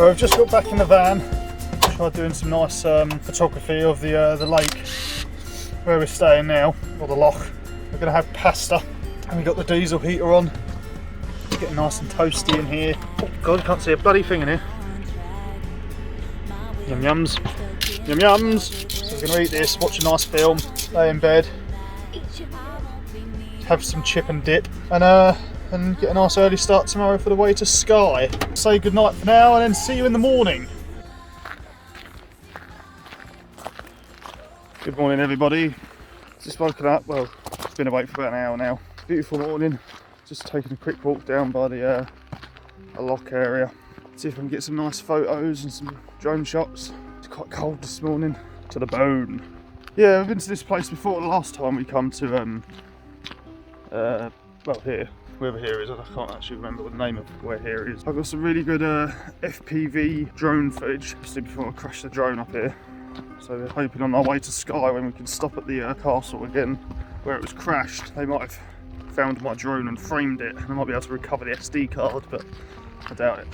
I've just got back in the van, tried doing some nice photography of the lake where we're staying now, or the loch. We're going to have pasta, and we've got the diesel heater on. It's getting nice and toasty in here. Oh god, I can't see a bloody thing in here. Yum yums, yum yums. So we're going to eat this, watch a nice film, lay in bed, have some chip and dip, and get a nice early start tomorrow for the way to Skye. Say goodnight for now and then see you in the morning. Good morning everybody. Just woken up, well, it's been awake for about an hour now. Beautiful morning. Just taking a quick walk down by the loch area. See if I can get some nice photos and some drone shots. It's quite cold this morning, to the bone. Yeah, I've been to this place before. The last time we come to, well here. Whoever here is, I can't actually remember what the name of where here is. I've got some really good FPV drone footage, obviously before I crash the drone up here. So we're hoping on our way to Skye when we can stop at the castle again, where it was crashed. They might have found my drone and framed it, and I might be able to recover the SD card, but I doubt it.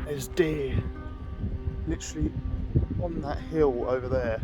There's deer, literally on that hill over there.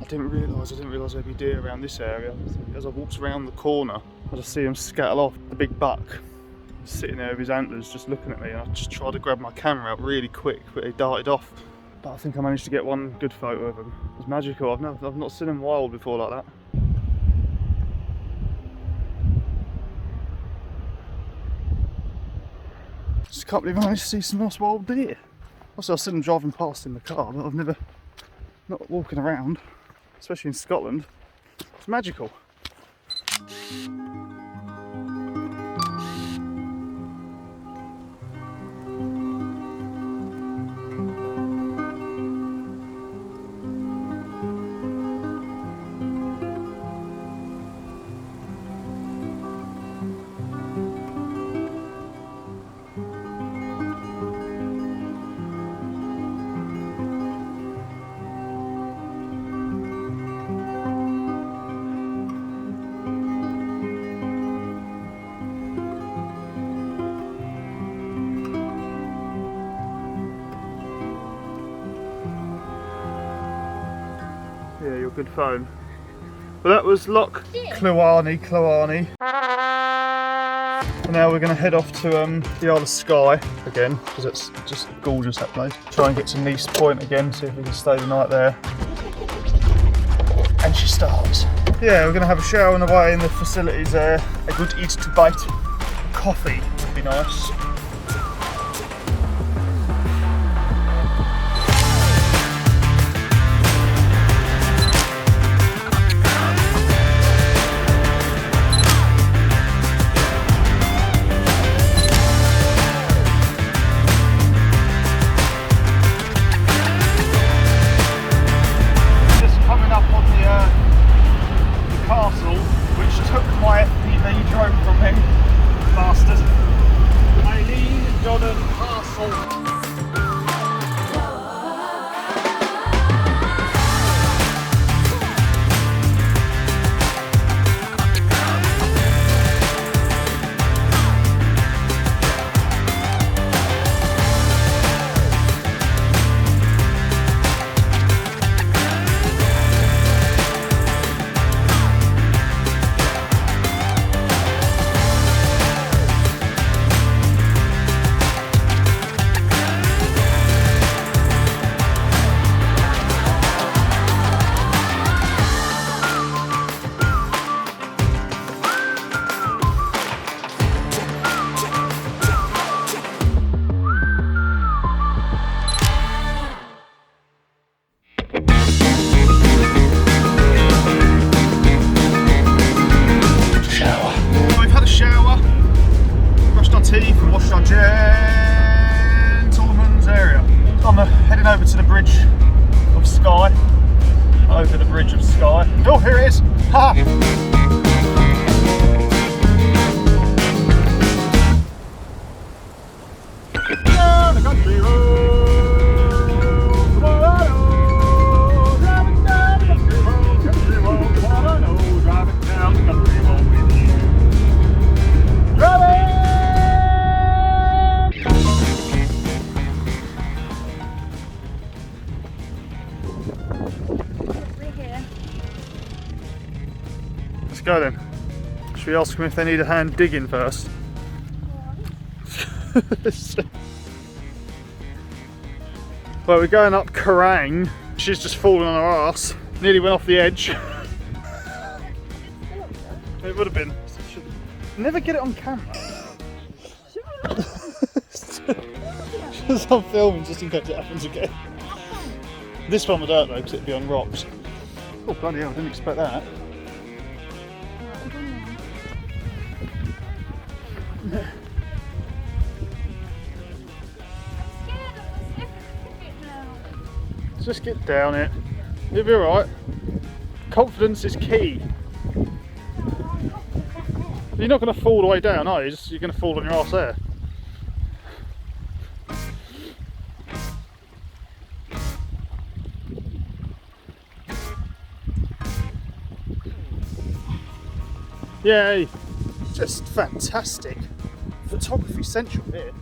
I didn't realise there'd be deer around this area. As I walked around the corner, I just see him scuttle off. The big buck sitting there with his antlers just looking at me, and I just tried to grab my camera out really quick, but he darted off. But I think I managed to get one good photo of him. It was magical. I've not seen him wild before like that. Just can't believe I managed to see some nice wild deer. Also, I've seen them driving past in the car, but I've never, not walking around, especially in Scotland. It's magical. Yeah, your good phone. Well, that was Loch Cloarney. And now we're going to head off to the Isle of Skye again, because it's just gorgeous, that place. Try and get to Nice Point again, see if we can stay the night there. And she starts. Yeah, we're going to have a shower on the way in the facilities there. A good eat to bite. Coffee would be nice. Let's go then. Should we ask them if they need a hand digging first? Well, we're going up Kerrang. She's just fallen on her ass. Nearly went off the edge. It would have been. Never get it on camera. Just I'm filming just in case it happens again. This one would hurt though, because it'd be on rocks. Oh bloody hell, I didn't expect that. Let's just get down it. You'll be alright. Confidence is key. You're not going to fall all the way down, are you? You're going to fall on your arse there. Yay! Just fantastic. Photography central here.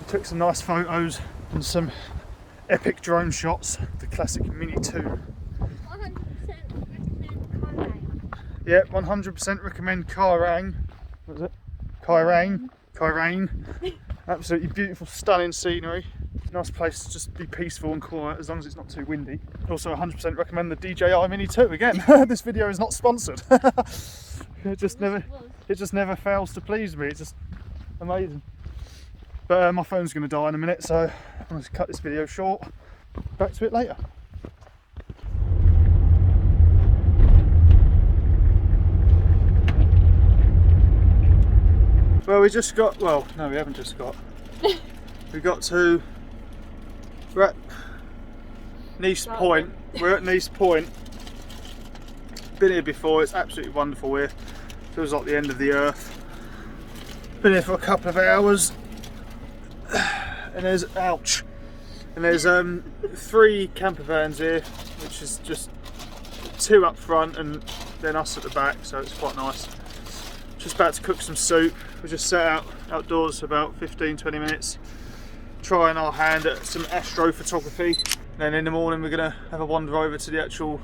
Took some nice photos and some epic drone shots. The classic Mini 2. 100% recommend Kerrang. Yeah, 100% recommend Kerrang. What is it? Kerrang. Absolutely beautiful, stunning scenery. Nice place to just be peaceful and quiet as long as it's not too windy. Also 100% recommend the DJI Mini 2 again. This video is not sponsored. It just never fails to please me. It's just amazing. But my phone's going to die in a minute, so I'm going to cut this video short. Back to it later. Well, we just got, well, no, we haven't just got. We got to, we're at Nice Point. We're at Nice Point. Been here before, it's absolutely wonderful here. Feels like the end of the earth. Been here for a couple of hours. And there's, ouch. And there's 3 camper vans here, which is just 2 up front and then us at the back, so it's quite nice. Just about to cook some soup. We just sat out outdoors for about 15-20 minutes, trying our hand at some astrophotography. Then in the morning we're going to have a wander over to the actual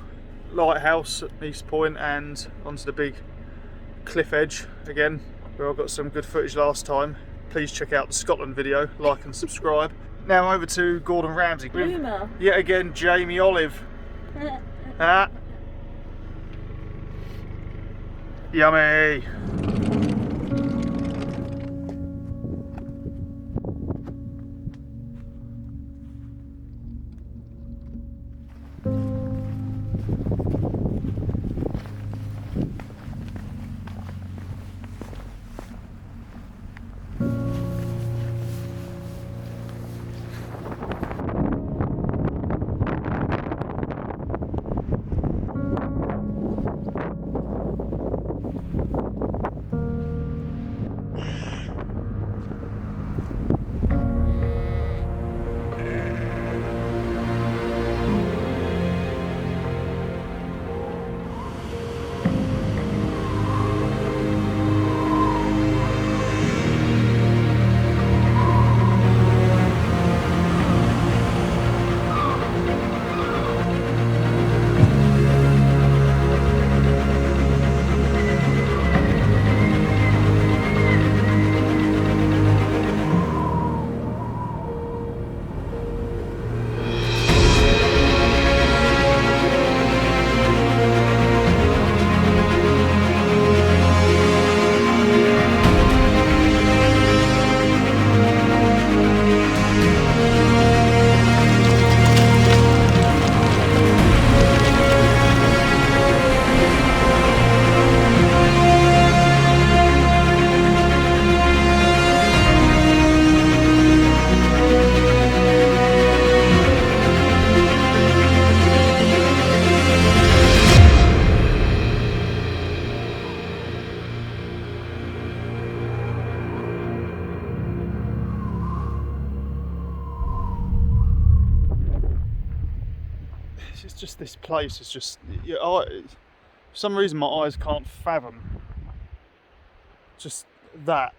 lighthouse at Nice Point and onto the big cliff edge again, where I got some good footage last time. Please check out the Scotland video, like and subscribe. Now over to Gordon Ramsay. Boomer. Yet again, Jamie Olive. Ah. Yummy. it's just this place is just, yeah, for some reason my eyes can't fathom just that.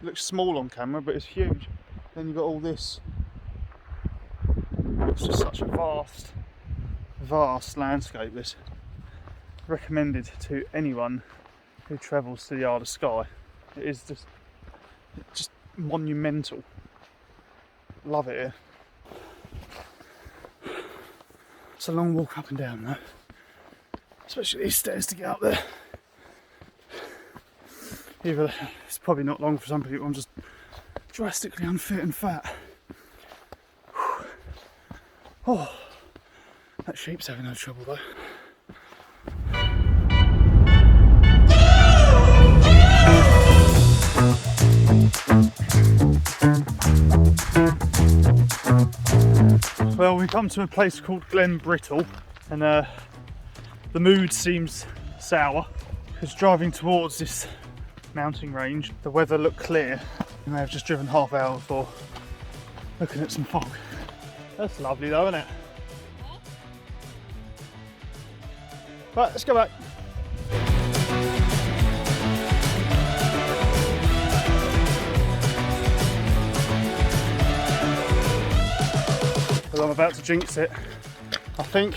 It looks small on camera, but it's huge. Then you've got all this. It's just such a vast landscape. This recommended to anyone who travels to the Isle of Skye. It is just monumental. Love it here. It's a long walk up and down though, especially these stairs to get up there. Either it's probably not long for some people. I'm just drastically unfit and fat. Oh, that sheep's having no trouble though. Well, we come to a place called Glen Brittle, and the mood seems sour because driving towards this mountain range, the weather looked clear, and I've just driven half hour before looking at some fog. That's lovely though, isn't it? Right, let's go back. Well, I'm about to jinx it. I think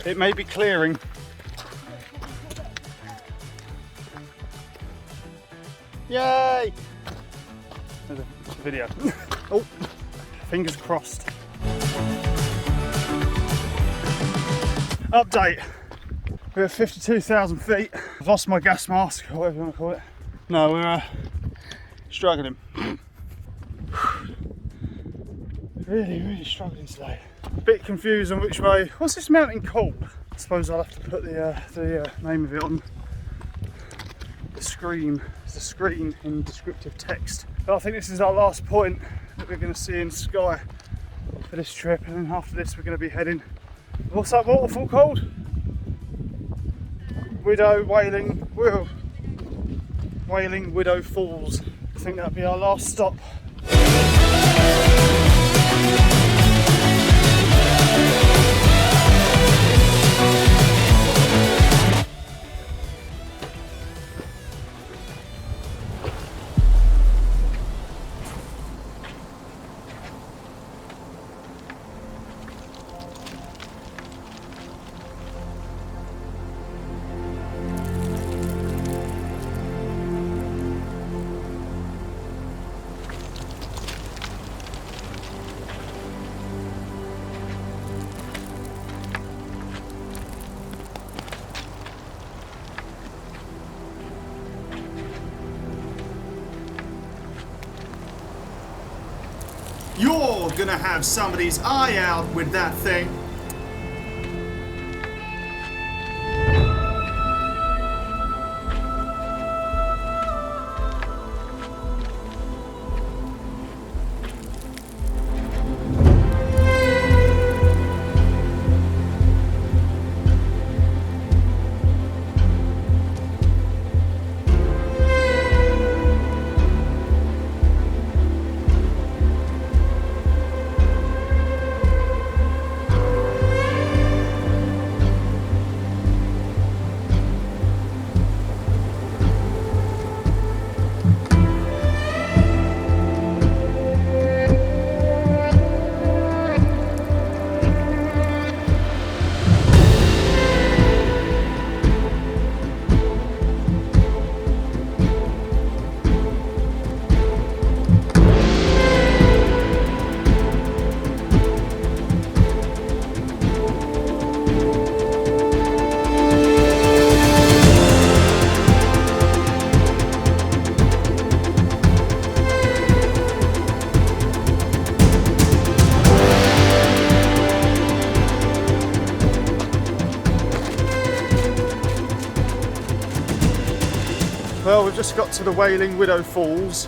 it may be clearing. Yay! There's a video. Oh, fingers crossed. Update. We're at 52,000 feet. I've lost my gas mask, or whatever you want to call it. No, we're struggling. Really struggling today. A bit confused on which way. What's this mountain called? I suppose I'll have to put the name of it on the screen. It's a screen in descriptive text. But I think this is our last point that we're going to see in Skye for this trip, and then after this we're going to be heading. What's that waterfall called? Wailing Widow Falls. I think that'll be our last stop. You're gonna have somebody's eye out with that thing. Well, we've just got to the Wailing Widow Falls.